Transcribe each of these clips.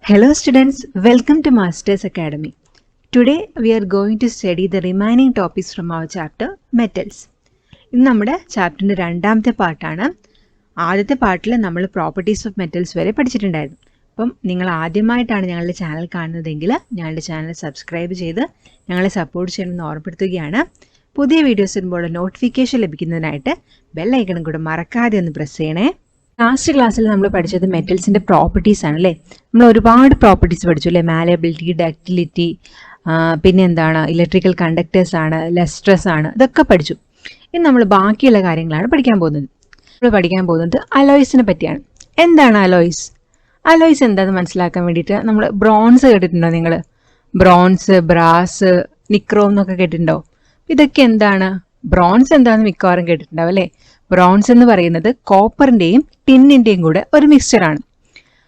Hello students, welcome to Masters Academy. Today we are going to study the remaining topics from our chapter Metals. ഇന്ന് നമ്മുടെ ചാപ്റ്ററിൻ്റെ രണ്ടാമത്തെ പാർട്ടാണ്. ആദ്യത്തെ പാർട്ടിൽ നമ്മൾ പ്രോപ്പർട്ടീസ് ഓഫ് മെറ്റൽസ് വരെ പഠിച്ചിട്ടുണ്ടായിരുന്നു. അപ്പം നിങ്ങൾ ആദ്യമായിട്ടാണ് ഞങ്ങളുടെ ചാനൽ കാണുന്നതെങ്കിൽ ഞങ്ങളുടെ ചാനൽ സബ്സ്ക്രൈബ് ചെയ്ത് ഞങ്ങളെ സപ്പോർട്ട് ചെയ്യണമെന്ന് ഓർമ്മപ്പെടുത്തുകയാണ്. പുതിയ വീഡിയോസ് വരുമ്പോൾ നോട്ടിഫിക്കേഷൻ ലഭിക്കുന്നതിനായിട്ട് ബെല്ലൈക്കണും കൂടെ മറക്കാതെ ഒന്ന് പ്രസ് ചെയ്യണേ. ലാസ്റ്റ് ക്ലാസ്സിൽ നമ്മൾ പഠിച്ചത് മെറ്റൽസിൻ്റെ പ്രോപ്പർട്ടീസ് ആണ് അല്ലേ. നമ്മൾ ഒരുപാട് പ്രോപ്പർട്ടീസ് പഠിച്ചു അല്ലേ. മാലബിലിറ്റി, ഡക്റ്റിലിറ്റി, പിന്നെ എന്താണ് ഇലക്ട്രിക്കൽ കണ്ടക്ടേഴ്സ് ആണ്, ലസ്ട്രസ് ആണ്, ഇതൊക്കെ പഠിച്ചു. ഇനി നമ്മൾ ബാക്കിയുള്ള കാര്യങ്ങളാണ് പഠിക്കാൻ പോകുന്നത്. നമ്മൾ പഠിക്കാൻ പോകുന്നത് അലോയ്സിനെ പറ്റിയാണ്. എന്താണ് അലോയ്സ്? അലോയ്സ് എന്താണെന്ന് മനസ്സിലാക്കാൻ വേണ്ടിയിട്ട് നമ്മൾ ബ്രോൺസ് കേട്ടിട്ടുണ്ടോ നിങ്ങൾ? ബ്രോൺസ്, ബ്രാസ്, നിക്രോം എന്നൊക്കെ കേട്ടിട്ടുണ്ടോ? ഇതൊക്കെ എന്താണ്? ബ്രോൺസ് എന്താണെന്ന് മിക്കവാറും കേട്ടിട്ടുണ്ടാവും അല്ലേ. ബ്രോൺസ് എന്ന് പറയുന്നത് കോപ്പറിൻ്റെയും ടിന്നിൻ്റെയും കൂടെ ഒരു മിക്സ്ചറാണ്.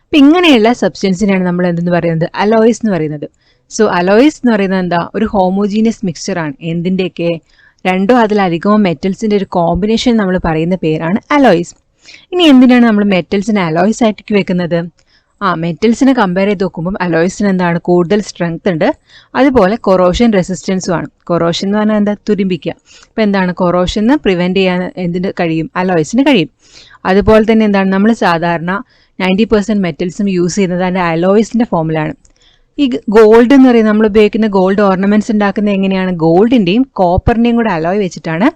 അപ്പം ഇങ്ങനെയുള്ള സബ്സ്റ്റൻസിനാണ് നമ്മൾ എന്തെന്ന് പറയുന്നത്? അലോയ്സ് എന്ന് പറയുന്നത്. സോ അലോയ്സ് എന്ന് പറയുന്നത് എന്താ? ഒരു ഹോമോജീനിയസ് മിക്സ്ചറാണ്. എന്തിൻ്റെയൊക്കെ? രണ്ടോ അതിലധികമോ മെറ്റൽസിൻ്റെ ഒരു കോമ്പിനേഷൻ നമ്മൾ പറയുന്ന പേരാണ് അലോയ്സ്. ഇനി എന്തിനാണ് നമ്മൾ മെറ്റൽസിനെ അലോയ്സ് ആയിട്ട് വെക്കുന്നത്? മെറ്റൽസിനെ കമ്പയർ ചെയ്ത് നോക്കുമ്പോൾ അലോയ്സിന് എന്താണ്? കൂടുതൽ സ്ട്രെങ്ത് ഉണ്ട്, അതുപോലെ കൊറോഷൻ റെസിസ്റ്റൻസും ആണ്. കൊറോഷൻ എന്ന് പറഞ്ഞാൽ എന്താ? തുരുമ്പിക്കുക. അപ്പം എന്താണ്? കൊറോഷന് പ്രിവെൻറ്റ് ചെയ്യാൻ എന്തിന് കഴിയും? അലോയ്സിന് കഴിയും. അതുപോലെ തന്നെ എന്താണ്? നമ്മൾ സാധാരണ 90% മെറ്റൽസും യൂസ് ചെയ്യുന്നത് അതിൻ്റെ അലോയ്സിൻ്റെ ഫോമിലാണ്. ഈ ഗോൾഡ് എന്ന് പറയുന്നത് നമ്മൾ ഉപയോഗിക്കുന്ന ഗോൾഡ് ഓർണമെൻറ്റ്സ് ഉണ്ടാക്കുന്നത് എങ്ങനെയാണ്? ഗോൾഡിൻ്റെയും കോപ്പറിൻ്റെയും കൂടെ അലോയ് വെച്ചിട്ടാണ്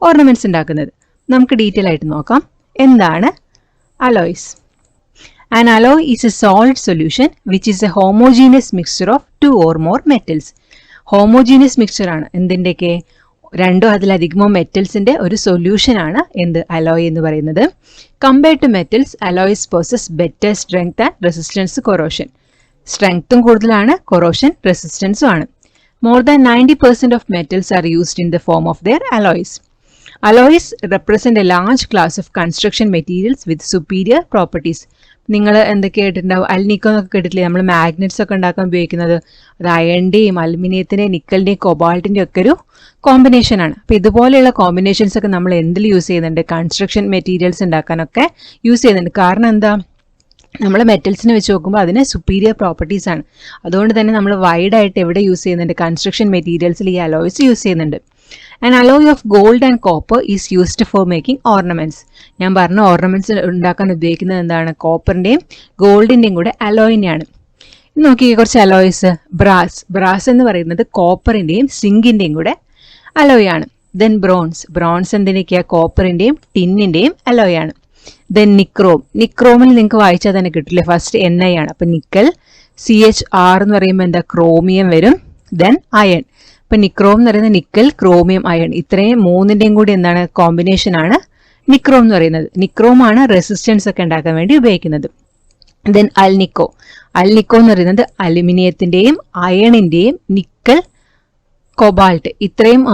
ഓർണമെൻറ്റ്സ് ഉണ്ടാക്കുന്നത്. നമുക്ക് ഡീറ്റെയിൽ ആയിട്ട് നോക്കാം എന്താണ് alloys. An alloy is a solid solution which is a homogeneous mixture of two or more metals. Homogeneous mixture ആണ്. എന്തിൻ്റെയൊക്കെ? രണ്ടോ അതിലധികമോ മെറ്റൽസിൻ്റെ ഒരു സൊല്യൂഷൻ ആണ് എന്ത്? അലോയ് എന്ന് പറയുന്നത്. Compared to metals, alloys possess better strength and resistance corrosion. സ്ട്രെങ്ത്തും കൂടുതലാണ്, കൊറോഷൻ റെസിസ്റ്റൻസും ആണ്. More than 90% of metals are used in the form of their alloys. Alloys represent a large class of construction materials with superior properties. നിങ്ങൾ എന്തൊക്കെ കേട്ടിട്ടുണ്ടാവും? Alnico എന്നൊക്കെ കേട്ടിട്ടില്ലേ? നമ്മൾ മാഗ്നറ്റ്സ് ഒക്കെ ഉണ്ടാക്കാൻ ഉപയോഗിക്കുന്നത് അത് അയണിൻ്റെയും അലുമിനിയത്തിൻ്റെയും നിക്കലിൻ്റെയും കൊബാൾട്ടിൻ്റെയും ഒക്കെ ഒരു കോമ്പിനേഷനാണ്. അപ്പോൾ ഇതുപോലെയുള്ള കോമ്പിനേഷൻസ് ഒക്കെ നമ്മൾ എന്തിൽ യൂസ് ചെയ്യുന്നുണ്ട്? കൺസ്ട്രക്ഷൻ മെറ്റീരിയൽസ് ഉണ്ടാക്കാനൊക്കെ യൂസ് ചെയ്യുന്നുണ്ട്. കാരണം എന്താ? നമ്മൾ മെറ്റൽസിനെ വെച്ച് നോക്കുമ്പോൾ അതിന് സുപ്പീരിയർ പ്രോപ്പർട്ടീസ് ആണ്. അതുകൊണ്ട് തന്നെ നമ്മൾ വൈഡായിട്ട് എവിടെ യൂസ് ചെയ്യുന്നുണ്ട്? കൺസ്ട്രക്ഷൻ മെറ്റീരിയൽസിൽ ഈ അലോയ്സ് യൂസ് ചെയ്യുന്നുണ്ട്. An alloy of gold and copper is used for making ornaments. ഞാൻ പറഞ്ഞ ഓർണമെന്റ്സ് ഉണ്ടാക്കാൻ ഉപയോഗിക്കുന്നത് എന്താണ്? കോപ്പറിൻ്റെയും ഗോൾഡിൻ്റെയും കൂടെ അലോയിനെയാണ്. നോക്കിയേ കുറച്ച് അലോയ്സ്. ബ്രാസ് എന്ന് പറയുന്നത് കോപ്പറിൻ്റെയും സിങ്കിൻ്റെയും കൂടെ അലോയ് ആണ്. ദെൻ ബ്രോൺസ് എന്തിനൊക്കെയാണ്? കോപ്പറിൻ്റെയും ടിന്നിൻ്റെയും അലോയ് ആണ്. ദെൻ നിക്രോമിൽ നിങ്ങൾക്ക് വായിച്ചാൽ തന്നെ കിട്ടില്ലേ? ഫസ്റ്റ് Ni ആണ്. അപ്പം നിക്കൽ, CHR എന്ന് പറയുമ്പോൾ എന്താ? ക്രോമിയം വരും. Then iron. ഇപ്പം നിക്രോം എന്ന് പറയുന്നത് നിക്കൽ, ക്രോമിയം, അയൺ, ഇത്രയും മൂന്നിൻ്റെയും കൂടി എന്താണ്? കോമ്പിനേഷനാണ് നിക്രോം എന്ന് പറയുന്നത്. നിക്രോം ആണ് റെസിസ്റ്റൻസ് ഒക്കെ ഉണ്ടാക്കാൻ വേണ്ടി ഉപയോഗിക്കുന്നത്. ദെൻ അൽനിക്കോ എന്ന് പറയുന്നത് അലുമിനിയത്തിൻ്റെയും അയണിൻ്റെയും നിക്കൽ, കൊബാൾട്ട്, ഇത്രയും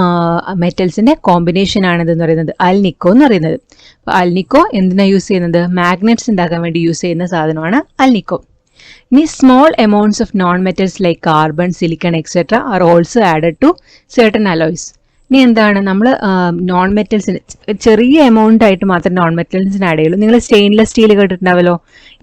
മെറ്റൽസിൻ്റെ കോമ്പിനേഷൻ ആണിതെന്ന് പറയുന്നത് അൽനിക്കോ എന്ന് പറയുന്നത്. അപ്പോൾ അൽനിക്കോ എന്തിനാണ് യൂസ് ചെയ്യുന്നത്? മാഗ്നറ്റ്സ് ഉണ്ടാക്കാൻ വേണ്ടി യൂസ് ചെയ്യുന്ന സാധനമാണ് അൽനിക്കോ. ഇനി small amounts of non metals like carbon, silicon etcetera are also added to certain alloys. ഇനി എന്താണ്? നമ്മൾ നോൺ മെറ്റൽസിന് ചെറിയ എമൗണ്ട് ആയിട്ട് മാത്രം നോൺ മെറ്റൽസിന് ആഡ് ചെയ്യുള്ളൂ. നിങ്ങൾ സ്റ്റെയിൻലെസ് സ്റ്റീൽ കേട്ടിട്ടുണ്ടാവല്ലോ.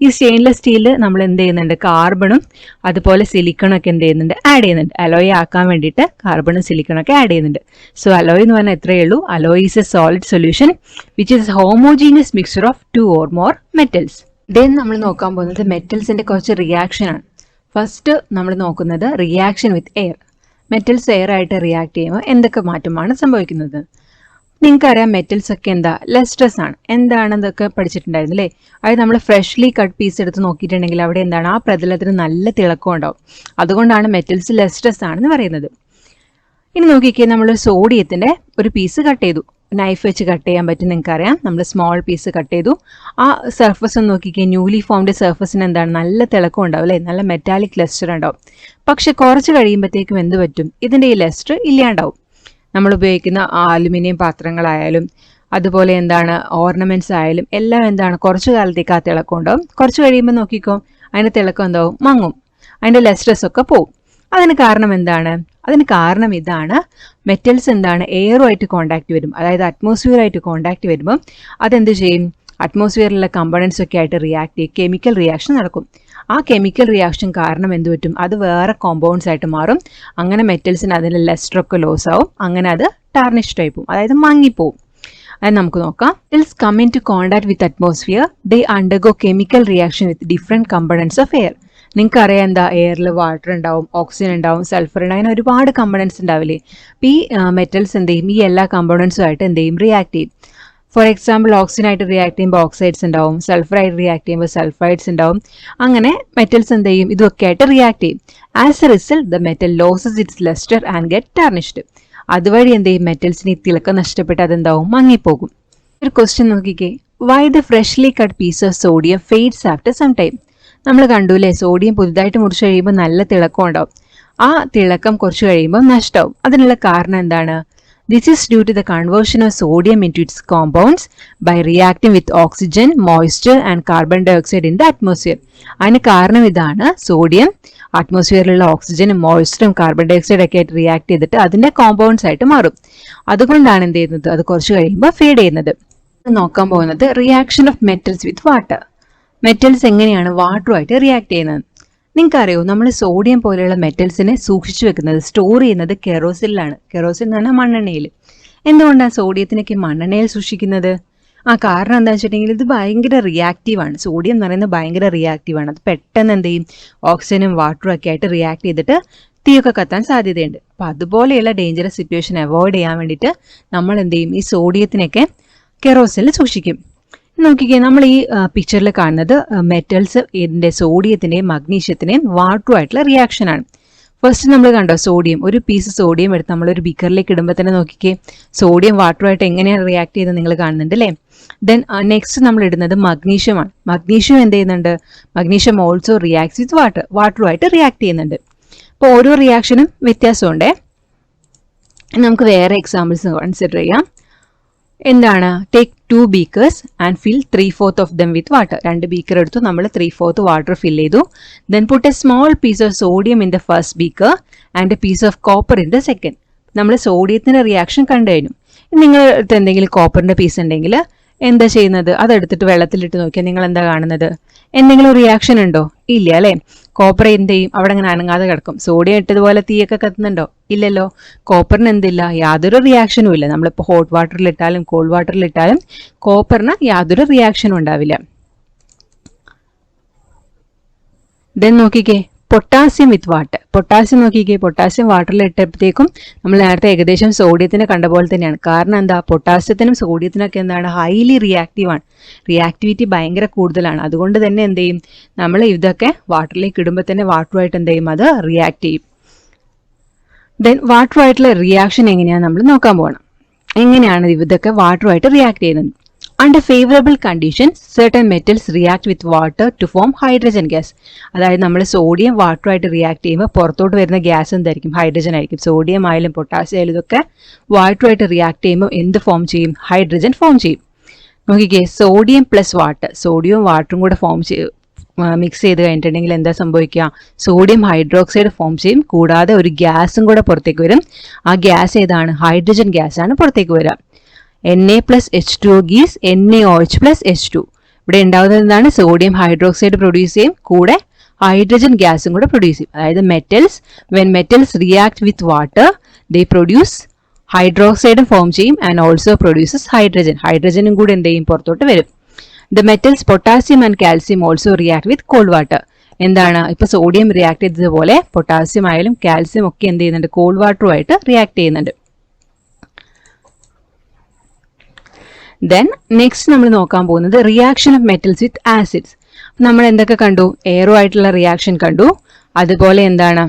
ഈ സ്റ്റെയിൻലെസ് സ്റ്റീൽ നമ്മൾ എന്ത് ചെയ്യുന്നുണ്ട്? കാർബണും അതുപോലെ സിലിക്കണും ഒക്കെ എന്ത് ചെയ്യുന്നുണ്ട്? ആഡ് ചെയ്യുന്നുണ്ട്. അലോയ് ആക്കാൻ വേണ്ടിയിട്ട് കാർബണും സിലിക്കണും ഒക്കെ ആഡ് ചെയ്യുന്നുണ്ട്. സോ അലോയ് എന്ന് പറഞ്ഞാൽ എത്രയേ ഉള്ളൂ? Alloy is A solid solution which is homogeneous mixture of two or more metals. Then നമ്മൾ നോക്കാൻ പോകുന്നത് മെറ്റൽസിൻ്റെ കുറച്ച് റിയാക്ഷൻ ആണ്. ഫസ്റ്റ് നമ്മൾ നോക്കുന്നത് reaction with air. Metals air ആയിട്ട് റിയാക്ട് ചെയ്യുമ്പോൾ എന്തൊക്കെ മാറ്റമാണ് സംഭവിക്കുന്നത്? നിങ്ങൾക്കറിയാം മെറ്റൽസ് ഒക്കെ എന്താ? ലസ്ട്രസ് ആണ്. എന്താണെന്നൊക്കെ പഠിച്ചിട്ടുണ്ടായിരുന്നു അല്ലേ. അതായത് നമ്മൾ ഫ്രഷ്ലി കട്ട് പീസ് എടുത്ത് നോക്കിയിട്ടുണ്ടെങ്കിൽ അവിടെ എന്താണ്? ആ പ്രതലത്തിന് നല്ല തിളക്കം ഉണ്ടാവും. അതുകൊണ്ടാണ് മെറ്റൽസ് ലസ്ട്രസ് ആണെന്ന് പറയുന്നത്. ഇനി നോക്കിക്കേ, നമ്മൾ സോഡിയത്തിൻ്റെ ഒരു പീസ് കട്ട് ചെയ്തു. നൈഫ് വെച്ച് കട്ട് ചെയ്യാൻ പറ്റും, നിങ്ങൾക്കറിയാം. നമ്മൾ സ്മോൾ പീസ് കട്ട് ചെയ്തു. ആ സർഫസ് ഒന്ന് നോക്കിക്കേ, ന്യൂലി ഫോംഡ് സർഫസിന് എന്താണ്? നല്ല തിളക്കം ഉണ്ടാവും അല്ലേ, നല്ല മെറ്റാലിക് ലസ്റ്റർ ഉണ്ടാവും. പക്ഷെ കുറച്ച് കഴിയുമ്പോഴത്തേക്കും എന്ത് പറ്റും? ഇതിൻ്റെ ഈ ലസ്റ്റർ ഇല്ലാണ്ടാവും. നമ്മൾ ഉപയോഗിക്കുന്ന അലുമിനിയം പാത്രങ്ങളായാലും അതുപോലെ എന്താണ് ഓർണമെൻറ്റ്സ് ആയാലും എല്ലാം എന്താണ്? കുറച്ച് കാലത്തേക്ക് ആ തിളക്കം ഉണ്ടാവും. കുറച്ച് കഴിയുമ്പോൾ നോക്കിക്കോ, അതിൻ്റെ തിളക്കം എന്താവും? മങ്ങും. അതിൻ്റെ ലസ്റ്റേഴ്സ് ഒക്കെ പോവും. അതിന് കാരണം എന്താണ്? അതിന് കാരണം ഇതാണ്, മെറ്റൽസ് എന്താണ്? എയറുമായിട്ട് കോണ്ടാക്ട് വരും, അതായത് അറ്റ്മോസ്ഫിയറായിട്ട് കോണ്ടാക്ട് വരുമ്പം അതെന്ത് ചെയ്യും? അറ്റ്മോസ്ഫിയറിലുള്ള കമ്പണൻസ് ഒക്കെ ആയിട്ട് റിയാക്ട് ചെയ്യും, കെമിക്കൽ റിയാക്ഷൻ നടക്കും. ആ കെമിക്കൽ റിയാക്ഷൻ കാരണം എന്ത് പറ്റും, അത് വേറെ കോമ്പൗണ്ട്സ് ആയിട്ട് മാറും. അങ്ങനെ മെറ്റൽസിന് അതിൻ്റെ ലെസ്റ്ററൊക്കെ ലോസ് ആവും. അങ്ങനെ അത് ടാർണിഷ്ഡ് ആയി പോകും, അതായത് മങ്ങിപ്പോവും. അത് നമുക്ക് നോക്കാം. Metals come in to contact with atmosphere, they undergo chemical reaction with different components of air. നിങ്ങൾക്ക് അറിയാം എന്താ, എയറിൽ വാട്ടർ ഉണ്ടാവും, ഓക്സിജൻ ഉണ്ടാവും, സൾഫർ ഉണ്ടാവും, അങ്ങനെ ഒരുപാട് കമ്പണൻസ് ഉണ്ടാവില്ലേ. അപ്പോൾ ഈ മെറ്റൽസ് എന്ത് ചെയ്യും, ഈ എല്ലാ കമ്പണൻസുമായിട്ട് എന്ത് ചെയ്യും, റിയാക്ട് ചെയ്യും. ഫോർ എക്സാമ്പിൾ ഓക്സിജനായിട്ട് റിയാക്ട് ചെയ്യുമ്പോൾ ഓക്സൈഡ്സ് ഉണ്ടാവും, സൾഫറായിട്ട് റിയാക്ട് ചെയ്യുമ്പോൾ സൾഫൈഡ്സ് ഉണ്ടാവും. അങ്ങനെ മെറ്റൽസ് എന്ത് ചെയ്യും, ഇതൊക്കെ ആയിട്ട് റിയാക്ട് ചെയ്യും. As A result the metal losses it's Leicester and get tarnished. അതുവഴി എന്ത് ചെയ്യും, മെറ്റൽസിന് ഈ തിളക്കം നഷ്ടപ്പെട്ട് അതെന്താവും, മങ്ങിപ്പോകും. ഒരു ക്വസ്റ്റ്യൻ നോക്കിക്കേ, why the freshly cut piece of sodium fades after some time. നമ്മൾ കണ്ടുല്ലേ, സോഡിയം പുതുതായിട്ട് മുറിച്ച് കഴിയുമ്പോൾ നല്ല തിളക്കം ഉണ്ടാവും. ആ തിളക്കം കുറച്ച് കഴിയുമ്പോൾ നഷ്ടമാവും. അതിനുള്ള കാരണം എന്താണ്? This is due to the conversion of sodium into its compounds by reacting with oxygen, moisture and carbon dioxide in the atmosphere. അതിന് കാരണം ഇതാണ്, സോഡിയം അറ്റ്മോസ്ഫിയറിലുള്ള ഓക്സിജനും മോയ്സ്ചറും കാർബൺ ഡൈ ഓക്സൈഡ് ഒക്കെ ആയിട്ട് റിയാക്ട് ചെയ്തിട്ട് അതിന്റെ കോമ്പൗണ്ട്സ് ആയിട്ട് മാറും. അതുകൊണ്ടാണ് എന്ത് ചെയ്യുന്നത്, അത് കുറച്ച് കഴിയുമ്പോൾ ഫേഡ് ചെയ്യുന്നത്. നോക്കാൻ പോകുന്നത് reaction of metals with water. Metals എങ്ങനെയാണ് വാട്ടറുമായിട്ട് റിയാക്ട് ചെയ്യുന്നത്. നിങ്ങൾക്കറിയോ, നമ്മൾ സോഡിയം പോലെയുള്ള മെറ്റൽസിനെ സൂക്ഷിച്ചു വെക്കുന്നത്, സ്റ്റോർ ചെയ്യുന്നത് കെറോസിനിലാണ്. കെറോസിൻ എന്ന് പറഞ്ഞാൽ മണ്ണെണ്ണയിൽ. എന്തുകൊണ്ടാണ് സോഡിയത്തിനൊക്കെ മണ്ണെണ്ണയിൽ സൂക്ഷിക്കുന്നത്? കാരണം എന്താ വെച്ചിട്ടുണ്ടെങ്കിൽ ഇത് ഭയങ്കര റിയാക്റ്റീവാണ്. സോഡിയം എന്ന് പറയുന്നത് ഭയങ്കര റിയാക്റ്റീവാണ്. അത് പെട്ടെന്ന് എന്ത് ചെയ്യും, ഓക്സിജനും വാട്ടറും ഒക്കെ ആയിട്ട് റിയാക്ട് ചെയ്തിട്ട് തീയൊക്കെ കത്താൻ സാധ്യതയുണ്ട്. അപ്പം അതുപോലെയുള്ള ഡേഞ്ചറസ് സിറ്റുവേഷൻ അവോയ്ഡ് ചെയ്യാൻ വേണ്ടിയിട്ട് നമ്മൾ എന്ത് ചെയ്യും, ഈ സോഡിയത്തിനൊക്കെ കെറോസിനിൽ സൂക്ഷിക്കും. നോക്കിക്കേ, നമ്മൾ ഈ പിക്ചറിൽ കാണുന്നത് മെറ്റൽസ് ഇതിൻ്റെ സോഡിയത്തിൻ്റെയും മഗ്നീഷ്യത്തിൻ്റെയും വാട്ടറുമായിട്ടുള്ള റിയാക്ഷനാണ്. ഫസ്റ്റ് നമ്മൾ കണ്ടോ, സോഡിയം, ഒരു പീസ് സോഡിയം എടുത്ത് നമ്മളൊരു ബീക്കറിലേക്ക് ഇടുമ്പോൾ തന്നെ നോക്കിക്കേ, സോഡിയം വാട്ടറുമായിട്ട് എങ്ങനെയാണ് റിയാക്ട് ചെയ്ത് നിങ്ങൾ കാണുന്നുണ്ട് അല്ലേ. ദെൻ നെക്സ്റ്റ് നമ്മൾ ഇടുന്നത് മഗ്നീഷ്യമാണ്. മഗ്നീഷ്യം എന്ത് ചെയ്യുന്നുണ്ട്, magnesium also reacts with water, വാട്ടറുമായിട്ട് റിയാക്ട് ചെയ്യുന്നുണ്ട്. അപ്പോൾ ഓരോ റിയാക്ഷനും വ്യത്യാസമുണ്ട്. നമുക്ക് വേറെ എക്സാമ്പിൾസ് കൺസിഡർ ചെയ്യാം. എന്താണ്, take 2 beakers and fill 3/4 of them with water. 2 beaker എടുത്തു, നമ്മൾ 3/4 വാട്ടർ ഫിൽ ചെയ്തു. Then put a small piece of sodium in the first beaker and a piece of copper in the second. നമ്മൾ സോഡിയത്തിൻ്റെ reaction കണ്ടു കഴിഞ്ഞു. നിങ്ങളുടെ എന്തെങ്കിലും കോപ്പറിൻ്റെ piece ഉണ്ടെങ്കിൽ എന്താ ചെയ്യുന്നത്, അതെടുത്തിട്ട് വെള്ളത്തിലിട്ട് നോക്കിയാൽ നിങ്ങൾ എന്താ കാണുന്നത്, എന്തെങ്കിലും റിയാക്ഷൻ ഉണ്ടോ? ഇല്ല അല്ലേ. കോപ്പർ എന്ത് ചെയ്യും, അവിടെ അങ്ങനെ അനങ്ങാതെ കിടക്കും. സോഡിയം ഇട്ടതുപോലെ തീയൊക്കെ കത്തുന്നുണ്ടോ? ഇല്ലല്ലോ. കോപ്പറിന് എന്തില്ല, യാതൊരു റിയാക്ഷനും ഇല്ല. നമ്മളിപ്പോൾ ഹോട്ട് വാട്ടറിലിട്ടാലും കോൾഡ് വാട്ടറിലിട്ടാലും കോപ്പറിന് യാതൊരു റിയാക്ഷനും ഉണ്ടാവില്ല. ദെൻ നോക്കിക്കേ, പൊട്ടാസ്യം വിത്ത് വാട്ടർ. പൊട്ടാസ്യം നോക്കിക്കേ, പൊട്ടാസ്യം വാട്ടറിൽ ഇട്ടപ്പോഴത്തേക്കും നമ്മൾ നേരത്തെ ഏകദേശം സോഡിയത്തിനെ കണ്ട പോലെ തന്നെയാണ്. കാരണം എന്താ, പൊട്ടാസ്യത്തിനും സോഡിയത്തിനൊക്കെ എന്താണ്, ഹൈലി റിയാക്റ്റീവാണ്. റിയാക്ടിവിറ്റി ഭയങ്കര കൂടുതലാണ്. അതുകൊണ്ട് തന്നെ എന്ത് ചെയ്യും, നമ്മൾ ഇതൊക്കെ വാട്ടറിലേക്ക് ഇടുമ്പോൾ തന്നെ വാട്ടറുമായിട്ട് എന്ത് ചെയ്യും, അത് റിയാക്ട് ചെയ്യും. ദെൻ വാട്ടറുമായിട്ടുള്ള റിയാക്ഷൻ എങ്ങനെയാണ് നമ്മൾ നോക്കാൻ പോകണം. എങ്ങനെയാണ് ഇതൊക്കെ വാട്ടറുമായിട്ട് റിയാക്ട് ചെയ്യുന്നത്. Under favorable conditions, certain metals react with water to form hydrogen gas. അതായത് നമ്മൾ സോഡിയം വാട്ടറുമായിട്ട് റിയാക്ട് ചെയ്യുമ്പോൾ പുറത്തോട്ട് വരുന്ന ഗ്യാസ് എന്തായിരിക്കും, ഹൈഡ്രജൻ ആയിരിക്കും. സോഡിയം ആയാലും പൊട്ടാസ്യം ആയാലും ഇതൊക്കെ വാട്ടറുമായിട്ട് റിയാക്ട് ചെയ്യുമ്പോൾ എന്ത് ഫോം ചെയ്യും, ഹൈഡ്രജൻ ഫോം ചെയ്യും. നോക്കിക്കേ, സോഡിയം പ്ലസ് വാട്ടർ, സോഡിയവും വാട്ടറും കൂടെ മിക്സ് ചെയ്ത് കഴിഞ്ഞിട്ടുണ്ടെങ്കിൽ എന്താ സംഭവിക്കുക, സോഡിയം ഹൈഡ്രോക്സൈഡ് ഫോം ചെയ്യും. കൂടാതെ ഒരു ഗ്യാസും കൂടെ പുറത്തേക്ക് വരും. ആ ഗ്യാസ് ഏതാണ്, ഹൈഡ്രജൻ ഗ്യാസ് ആണ് പുറത്തേക്ക് വരിക. Na plus H2O gives NaOH plus H2. ഇവിടെ ഉണ്ടാകുന്നത് എന്താണ്, സോഡിയം ഹൈഡ്രോക്സൈഡ് പ്രൊഡ്യൂസ് ചെയ്യും, കൂടെ ഹൈഡ്രജൻ ഗ്യാസും കൂടെ പ്രൊഡ്യൂസ് ചെയ്യും. അതായത് when metals react with water they produce ഹൈഡ്രോക്സൈഡും ഫോം ചെയ്യും ആൻഡ് ഓൾസോ പ്രൊഡ്യൂസസ് ഹൈഡ്രജൻ. ഹൈഡ്രജനും കൂടെ എന്ത് ചെയ്യും, പുറത്തോട്ട് വരും. The metals potassium and calcium also react with cold water. എന്താണ്, ഇപ്പൊ സോഡിയം റിയാക്ട് ചെയ്തതുപോലെ പൊട്ടാസ്യം ആയാലും കാൽസ്യം ഒക്കെ എന്ത് ചെയ്യുന്നുണ്ട്, കോൾഡ് വാട്ടറുമായിട്ട് റിയാക്ട് ചെയ്യുന്നുണ്ട്. ദെൻ നെക്സ്റ്റ് നമ്മൾ നോക്കാൻ പോകുന്നത് reaction of metals with acids. നമ്മൾ എന്തൊക്കെ കണ്ടു, എയറുമായിട്ടുള്ള റിയാക്ഷൻ കണ്ടു, അതുപോലെ എന്താണ്,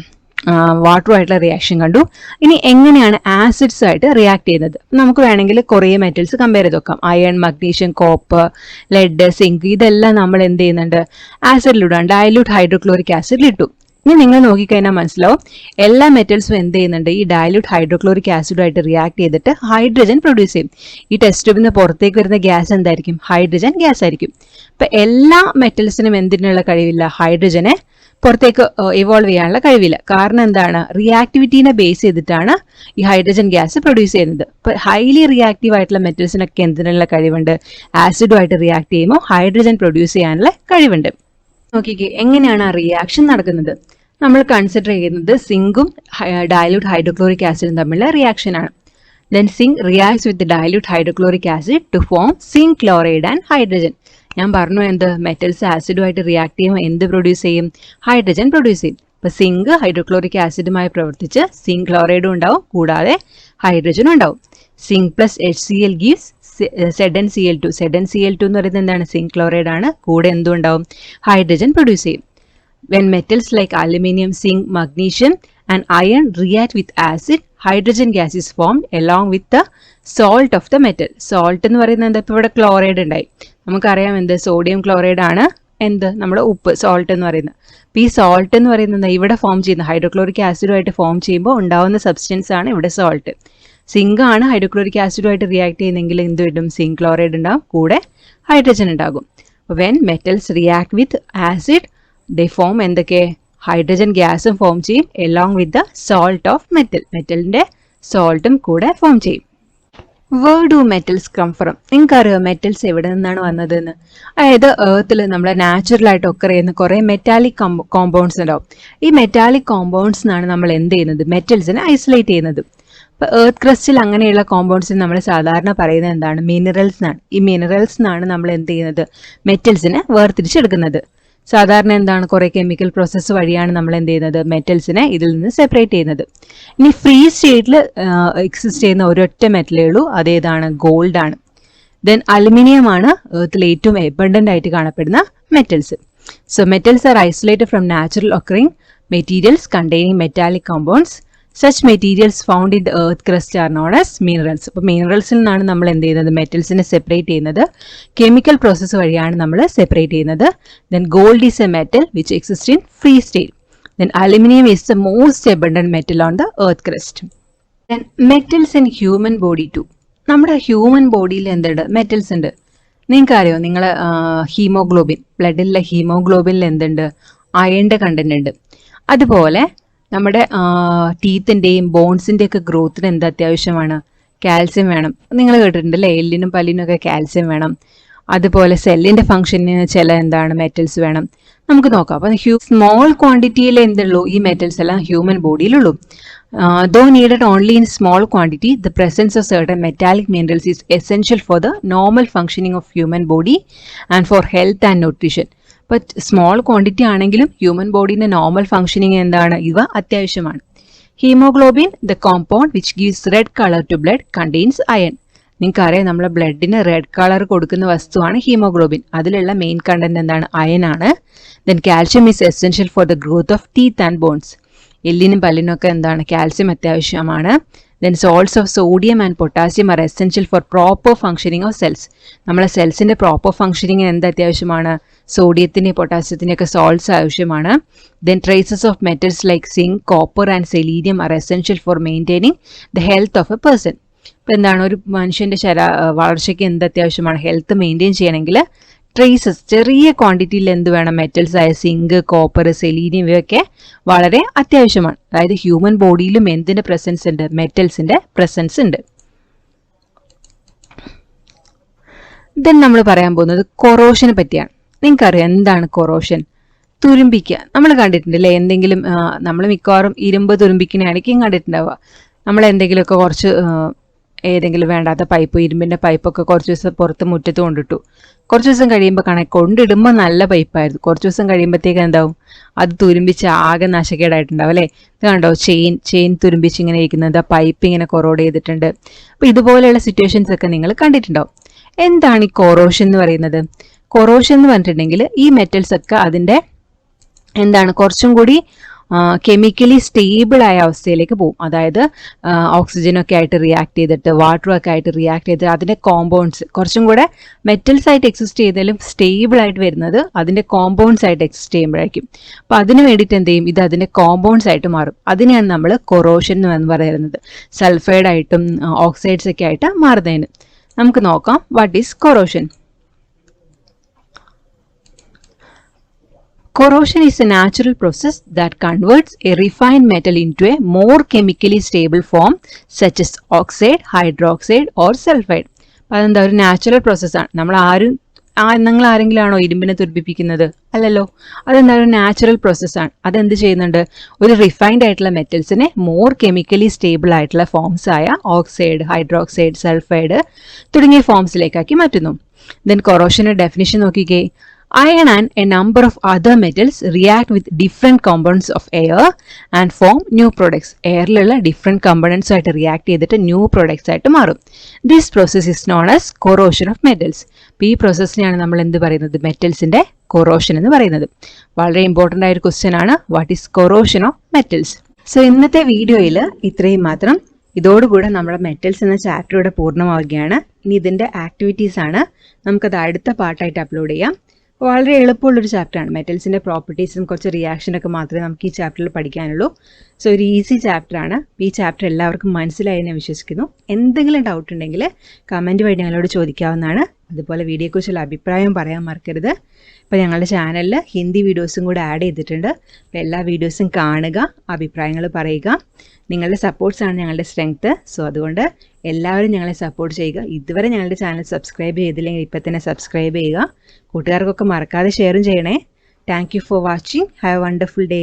വാട്ടറുമായിട്ടുള്ള റിയാക്ഷൻ കണ്ടു. ഇനി എങ്ങനെയാണ് ആസിഡ്സ് ആയിട്ട് റിയാക്ട് ചെയ്യുന്നത്. നമുക്ക് വേണമെങ്കിൽ കുറേ മെറ്റൽസ് കമ്പയർ ചെയ്ത് നോക്കാം. Iron, magnesium, copper, lead, zinc, ഇതെല്ലാം നമ്മൾ എന്ത് ചെയ്യുന്നുണ്ട്, ആസിഡിലിടാം. Dilute hydrochloric ആസിഡിലിട്ടു. ഇനി നിങ്ങൾ നോക്കിക്കഴിഞ്ഞാൽ മനസ്സിലാവും, എല്ലാ മെറ്റൽസും എന്ത് ചെയ്യുന്നുണ്ട്, ഈ ഡയലൂട്ട് ഹൈഡ്രോക്ലോറിക് ആസിഡുമായിട്ട് റിയാക്ട് ചെയ്തിട്ട് ഹൈഡ്രജൻ പ്രൊഡ്യൂസ് ചെയ്യും. ഈ ടെസ്റ്റ് ട്യൂബിൽ നിന്ന് പുറത്തേക്ക് വരുന്ന ഗ്യാസ് എന്തായിരിക്കും, ഹൈഡ്രജൻ ഗ്യാസ് ആയിരിക്കും. അപ്പൊ എല്ലാ മെറ്റൽസിനും എന്തിനുള്ള കഴിവില്ല, ഹൈഡ്രജനെ പുറത്തേക്ക് ഇവോൾവ് ചെയ്യാനുള്ള കഴിവില്ല. കാരണം എന്താണ്, റിയാക്ടിവിറ്റീനെ ബേസ് ചെയ്തിട്ടാണ് ഈ ഹൈഡ്രജൻ ഗ്യാസ് പ്രൊഡ്യൂസ് ചെയ്യുന്നത്. ഇപ്പൊ ഹൈലി റിയാക്റ്റീവ് ആയിട്ടുള്ള മെറ്റൽസിനൊക്കെ എന്തിനുള്ള കഴിവുണ്ട്, ആസിഡുമായിട്ട് റിയാക്ട് ചെയ്യുമ്പോൾ ഹൈഡ്രജൻ പ്രൊഡ്യൂസ് ചെയ്യാനുള്ള കഴിവുണ്ട്. നോക്കിക്കേ എങ്ങനെയാണ് ആ റിയാക്ഷൻ നടക്കുന്നത്. നമ്മൾ കൺസിഡർ ചെയ്യുന്നത് സിങ്കും ഡയലൂട്ട് ഹൈഡ്രോക്ലോറിക് ആസിഡും തമ്മിലുള്ള റിയാക്ഷൻ ആണ്. Then zinc reacts with the dilute hydrochloric acid to form zinc chloride and hydrogen. ഞാൻ പറഞ്ഞു എന്ത് മെറ്റൽസ് ആസിഡുമായിട്ട് റിയാക്ട് ചെയ്യുമ്പോൾ എന്ത് പ്രൊഡ്യൂസ് ചെയ്യും? ഹൈഡ്രജൻ പ്രൊഡ്യൂസ് ചെയ്യും. അപ്പോൾ സിങ്ക് ഹൈഡ്രോക്ലോറിക് ആസിഡുമായി പ്രവർത്തിച്ച് സിങ്ക് ക്ലോറൈഡും ഉണ്ടാവും, കൂടാതെ ഹൈഡ്രജനും ഉണ്ടാവും. Zinc plus HCl gives ZnCl2. ZnCl2 എന്ന് പറയുന്നത് എന്താണ്? സിങ്ക് ക്ലോറൈഡ് ആണ്. കൂടെ എന്തും ഉണ്ടാവും? ഹൈഡ്രജൻ പ്രൊഡ്യൂസ് ചെയ്യും. When metals like aluminium, zinc, magnesium and iron react with acid, hydrogen gas is formed along with the salt of the metal. Salt എന്ന് പറയുന്നത് എന്താ? ഇപ്പോൾ ഇവിടെ ക്ലോറൈഡ് ഉണ്ടായി, നമുക്കറിയാം എന്ത് സോഡിയം ക്ലോറൈഡ് ആണ് എന്ത് നമ്മുടെ ഉപ്പ്, സോൾട്ട് എന്ന് പറയുന്നത്. അപ്പോൾ ഈ സോൾട്ട് എന്ന് പറയുന്നത് ഇവിടെ ഫോം ചെയ്യുന്ന ഹൈഡ്രോക്ലോറിക് ആസിഡുമായിട്ട് ഫോം ചെയ്യുമ്പോൾ ഉണ്ടാവുന്ന സബ്സ്റ്റൻസ് ആണ് ഇവിടെ സോൾട്ട്. സിങ്ക് ആണ് ഹൈഡ്രോക്ലോറിക് ആസിഡുമായിട്ട് റിയാക്ട് ചെയ്യുന്നെങ്കിൽ എന്ത് വരും? സിങ്ക് ക്ലോറൈഡ് ഉണ്ടാവും, കൂടെ ഹൈഡ്രജൻ ഉണ്ടാകും. When metals react with acid they form എന്തൊക്കെ? ഹൈഡ്രജൻ ഗ്യാസും ഫോം ചെയ്യും along with the salt of metal. മെറ്റലിന്റെ സോൾട്ടും കൂടെ ഫോം ചെയ്യും. Where do metals come from? നിങ്ങൾക്കറിയോ മെറ്റൽസ് എവിടെ നിന്നാണ് വന്നതെന്ന്? അതായത് എർത്തിൽ നമ്മളെ നാച്ചുറലായിട്ട് ഒക്കെ ചെയ്യുന്ന കുറേ മെറ്റാലിക് കോമ്പൗണ്ട്സ് ഉണ്ടാവും. ഈ മെറ്റാലിക് കോമ്പൗണ്ട്സിനാണ് നമ്മൾ എന്ത് ചെയ്യുന്നത്? മെറ്റൽസിനെ ഐസൊലേറ്റ് ചെയ്യുന്നത്. അപ്പോൾ എർത്ത് ക്രസ്റ്റിൽ അങ്ങനെയുള്ള കോമ്പൗണ്ട്സിന് നമ്മൾ സാധാരണ പറയുന്നത് എന്താണ്? മിനറൽസ് എന്നാണ്. ഈ മിനറൽസിനാണ് നമ്മൾ എന്ത് ചെയ്യുന്നത്? മെറ്റൽസിനെ വേർതിരിച്ചെടുക്കുന്നത്. സാധാരണ എന്താണ്? കുറേ കെമിക്കൽ പ്രോസസ്സ് വഴിയാണ് നമ്മൾ എന്ത് ചെയ്യുന്നത്? മെറ്റൽസിനെ ഇതിൽ നിന്ന് സെപ്പറേറ്റ് ചെയ്യുന്നത്. ഇനി ഫ്രീ സ്റ്റേറ്റിൽ എക്സിസ്റ്റ് ചെയ്യുന്ന ഒരൊറ്റ മെറ്റലേ ഉള്ളൂ, അതേതാണ്? ഗോൾഡ് ആണ്. ദെൻ അലുമിനിയം ആണ് എർത്തിൽ ഏറ്റവും എബണ്ടന്റ് ആയിട്ട് കാണപ്പെടുന്ന metals. So metals are isolated from natural occurring materials containing metallic compounds. Such materials found in the earth crust are known as minerals. അപ്പോൾ മിനറൽസിൽ നിന്നാണ് നമ്മൾ എന്ത് ചെയ്യുന്നത്? മെറ്റൽസിനെ സെപ്പറേറ്റ് ചെയ്യുന്നത്. കെമിക്കൽ പ്രോസസ്സ് വഴിയാണ് നമ്മൾ സെപ്പറേറ്റ് ചെയ്യുന്നത്. Then gold is a metal which exists in free state. Then aluminum is the most abundant metal on the earth crust. Then metals in human body too. നമ്മുടെ human ബോഡിയിൽ എന്തുണ്ട്? Metals ഉണ്ട്. നിങ്ങൾക്കറിയോ? നിങ്ങൾ haemoglobin, ബ്ലഡിലെ ഹീമോഗ്ലോബിനിൽ എന്തുണ്ട്? അയണിൻ്റെ content ഉണ്ട്. അതുപോലെ നമ്മുടെ ടീത്തിൻ്റെയും ബോൺസിൻ്റെ ഒക്കെ ഗ്രോത്തിന് എന്ത് അത്യാവശ്യമാണ്? കാൽസ്യം വേണം. നിങ്ങൾ കേട്ടിട്ടുണ്ടല്ലേ, എല്ലിനും പല്ലിനും ഒക്കെ കാൽസ്യം വേണം. അതുപോലെ സെല്ലിൻ്റെ ഫംഗ്ഷനിന് ചില എന്താണ് മെറ്റൽസ് വേണം. നമുക്ക് നോക്കാം. അപ്പം സ്മോൾ ക്വാണ്ടിറ്റിയിൽ എന്തുള്ളൂ? ഈ മെറ്റൽസ് എല്ലാം human ബോഡിയിലുള്ളൂ. Though needed only in small quantity, the presence of certain metallic minerals is essential for the normal functioning of human body and for health and nutrition. But small quantity ആണെങ്കിലും human ബോഡിയുടെ normal functioning എന്താണ്? ഇവ അത്യാവശ്യമാണ്. Haemoglobin, the compound which gives red color to blood, contains iron. നിങ്ങൾക്കറിയാം നമ്മളെ ബ്ലഡിന് red colour കൊടുക്കുന്ന വസ്തുവാണ് haemoglobin. അതിലുള്ള മെയിൻ കണ്ടന്റ് എന്താണ്? അയൺ ആണ്. Then calcium is essential for the growth of teeth and bones. എല്ലിനും പല്ലിനും ഒക്കെ എന്താണ്? കാൽസ്യം അത്യാവശ്യമാണ്. Then salts of sodium and potassium are essential for proper functioning of cells. നമ്മളെ സെൽസിന്റെ proper functioning എന്ത് അത്യാവശ്യമാണ്? സോഡിയത്തിൻ്റെ പൊട്ടാസ്യത്തിൻ്റെയൊക്കെ salts ആവശ്യമാണ്. Then traces of metals like zinc, copper and selenium are essential for maintaining the health of a person. ഇപ്പോൾ എന്താണ്? ഒരു മനുഷ്യൻ്റെ വളർച്ചയ്ക്ക് എന്ത് അത്യാവശ്യമാണ്? ഹെൽത്ത് മെയിൻറ്റെയിൻ ചെയ്യണമെങ്കിൽ ട്രേസസ് ചെറിയ ക്വാണ്ടിറ്റിയിൽ എന്ത് വേണം? മെറ്റൽസ് ആയ സിങ്ക്, കോപ്പർ, സെലീനിയം ഇവയൊക്കെ വളരെ അത്യാവശ്യമാണ്. അതായത് ഹ്യൂമൻ ബോഡിയിലും എന്തിൻ്റെ പ്രസൻസ് ഉണ്ട്? മെറ്റൽസിൻ്റെ പ്രസൻസ് ഉണ്ട്. ദെൻ നമ്മൾ പറയാൻ പോകുന്നത് കൊറോഷനെ പറ്റിയാണ്. നിങ്ങൾക്കറിയാം എന്താണ് കൊറോഷൻ? തുരുമ്പിക്കുക. നമ്മൾ കണ്ടിട്ടുണ്ടല്ലേ, എന്തെങ്കിലും നമ്മൾ മിക്കവാറും ഇരുമ്പ് തുരുമ്പിക്കണയായിരിക്കും കണ്ടിട്ടുണ്ടാവുക. നമ്മൾ എന്തെങ്കിലുമൊക്കെ കുറച്ച് ഏതെങ്കിലും വേണ്ടാത്ത പൈപ്പ്, ഇരുമ്പിൻ്റെ പൈപ്പൊക്കെ കുറച്ച് ദിവസം പുറത്ത് മുറ്റത്ത് കൊണ്ടിട്ടു. കുറച്ച് ദിവസം കഴിയുമ്പോൾ കൊണ്ടിടുമ്പോൾ നല്ല പൈപ്പായിരുന്നു. കുറച്ച് ദിവസം കഴിയുമ്പോഴത്തേക്ക് എന്താവും? അത് തുരുമ്പിച്ച് ആകെ നാശക്കേടായിട്ടുണ്ടാവും അല്ലേ? ഇത് കണ്ടോ? ചെയിൻ തുരുമ്പിച്ച് ഇങ്ങനെ ഇരിക്കുന്നത്, പൈപ്പ് ഇങ്ങനെ കൊറോഡ് ചെയ്തിട്ടുണ്ട്. അപ്പോൾ ഇതുപോലെയുള്ള സിറ്റുവേഷൻസ് ഒക്കെ നിങ്ങൾ കണ്ടിട്ടുണ്ടാവും. എന്താണ് ഈ കൊറോഷൻ എന്ന് പറയുന്നത്? കൊറോഷൻ എന്ന് പറഞ്ഞിട്ടുണ്ടെങ്കിൽ ഈ മെറ്റൽസ് ഒക്കെ അതിൻ്റെ എന്താണ് കുറച്ചും കൂടി കെമിക്കലി സ്റ്റേബിൾ ആയ അവസ്ഥയിലേക്ക് പോകും. അതായത് ഓക്സിജനൊക്കെ ആയിട്ട് റിയാക്ട് ചെയ്തിട്ട്, വാട്ടറൊക്കെ ആയിട്ട് റിയാക്ട് ചെയ്തിട്ട് അതിൻ്റെ കോമ്പൗണ്ട്സ് കുറച്ചും കൂടെ മെറ്റൽസ് ആയിട്ട് എക്സിസ്റ്റ് ചെയ്താലും സ്റ്റേബിൾ ആയിട്ട് വരുന്നത് അതിൻ്റെ കോമ്പൗണ്ട്സ് ആയിട്ട് എക്സിസ്റ്റ് ചെയ്യുമ്പോഴായിരിക്കും. അപ്പോൾ അതിന് വേണ്ടിയിട്ട് എന്ത് ചെയ്യും? ഇത് അതിൻ്റെ കോമ്പൗണ്ട്സ് ആയിട്ട് മാറും. അതിനെയാണ് നമ്മൾ കൊറോഷൻ എന്ന് പറയുന്നത്. സൾഫൈഡ് ആയിട്ടും ഓക്സൈഡ്സ് ഒക്കെ ആയിട്ട് മാറുന്നതിന്. നമുക്ക് നോക്കാം what is corrosion. Corrosion is a natural process that converts a refined metal into a more chemically stable form such as oxide, hydroxide or sulfide. അതെന്താ? ഒരു നാച്ചുറൽ പ്രോസസ്സാണ്. നമ്മൾ ആരും നിങ്ങൾ ആരെങ്കിലും ആണോ ഇരുമ്പിനെ തുരുമ്പിപ്പിക്കുന്നത്? അല്ലല്ലോ. അതെന്താണ്? നാച്ചുറൽ പ്രോസസ്സാണ്. അതെന്ത് ചെയ്യുന്നുണ്ട്? ഒരു റിഫൈൻഡ് ആയിട്ടുള്ള മെറ്റൽസിനെ മോർ കെമിക്കലി സ്റ്റേബിൾ ആയിട്ടുള്ള ഫോംസ് ആയ ഓക്സൈഡ്, ഹൈഡ്രോക്സൈഡ്, സൾഫൈഡ് തുടങ്ങിയ ഫോംസിലേക്കാക്കി മാറ്റുന്നു. ദെൻ കൊറോഷന്റെ ഡെഫിനിഷൻ നോക്കിക്കേ. Iron and a number of other metals react with different components of air and form new products. എയറിലുള്ള ഡിഫറെൻറ്റ് കമ്പോണൻസ് ആയിട്ട് റിയാക്ട് ചെയ്തിട്ട് ന്യൂ പ്രൊഡക്ട്സ് ആയിട്ട് മാറും. This process is known as corrosion of metals. അപ്പോൾ ഈ പ്രോസസ്സിനെയാണ് നമ്മൾ എന്ത് പറയുന്നത്? മെറ്റൽസിൻ്റെ കൊറോഷൻ എന്ന് പറയുന്നത്. വളരെ ഇമ്പോർട്ടൻ്റ് ആയ ഒരു ക്വസ്റ്റ്യൻ ആണ്, what is corrosion of metals. So ഇന്നത്തെ വീഡിയോയിൽ ഇത്രയും മാത്രം. ഇതോടുകൂടെ നമ്മുടെ മെറ്റൽസ് എന്ന ചാപ്റ്റർ ഇവിടെ പൂർണ്ണമാവുകയാണ്. ഇനി ഇതിൻ്റെ ആക്ടിവിറ്റീസ് ആണ്, നമുക്കത് അടുത്ത പാർട്ടായിട്ട് അപ്ലോഡ് ചെയ്യാം. വളരെ എളുപ്പമുള്ളൊരു ചാപ്റ്ററാണ്. മെറ്റൽസിൻ്റെ പ്രോപ്പർട്ടീസും കുറച്ച് റിയാക്ഷനൊക്കെ മാത്രമേ നമുക്ക് ഈ ചാപ്റ്ററിൽ പഠിക്കാനുള്ളൂ. സോ ഒരു ഈസി ചാപ്റ്ററാണ്. ഈ ചാപ്റ്റർ എല്ലാവർക്കും മനസ്സിലായി എന്ന് വിശ്വസിക്കുന്നു. എന്തെങ്കിലും ഡൗട്ട് ഉണ്ടെങ്കിൽ കമൻറ്റ് വഴി ഞങ്ങളോട് ചോദിക്കാവുന്നതാണ്. അതുപോലെ വീഡിയോയെക്കുറിച്ചുള്ള അഭിപ്രായം പറയാൻ മറക്കരുത്. ഇപ്പോൾ ഞങ്ങളുടെ ചാനലിൽ ഹിന്ദി വീഡിയോസും കൂടെ ആഡ് ചെയ്തിട്ടുണ്ട്. അപ്പോൾ എല്ലാ വീഡിയോസും കാണുക, അഭിപ്രായങ്ങൾ പറയുക. നിങ്ങളുടെ സപ്പോർട്ട്സാണ് ഞങ്ങളുടെ സ്ട്രെങ്ത്ത്. സോ അതുകൊണ്ട് എല്ലാവരും ഞങ്ങളെ സപ്പോർട്ട് ചെയ്യുക. ഇതുവരെ ഞങ്ങളുടെ ചാനൽ സബ്സ്ക്രൈബ് ചെയ്തില്ലെങ്കിൽ ഇപ്പം തന്നെ സബ്സ്ക്രൈബ് ചെയ്യുക. കൂട്ടുകാർക്കൊക്കെ മറക്കാതെ ഷെയറും ചെയ്യണേ. Thank you for watching. Have A wonderful day.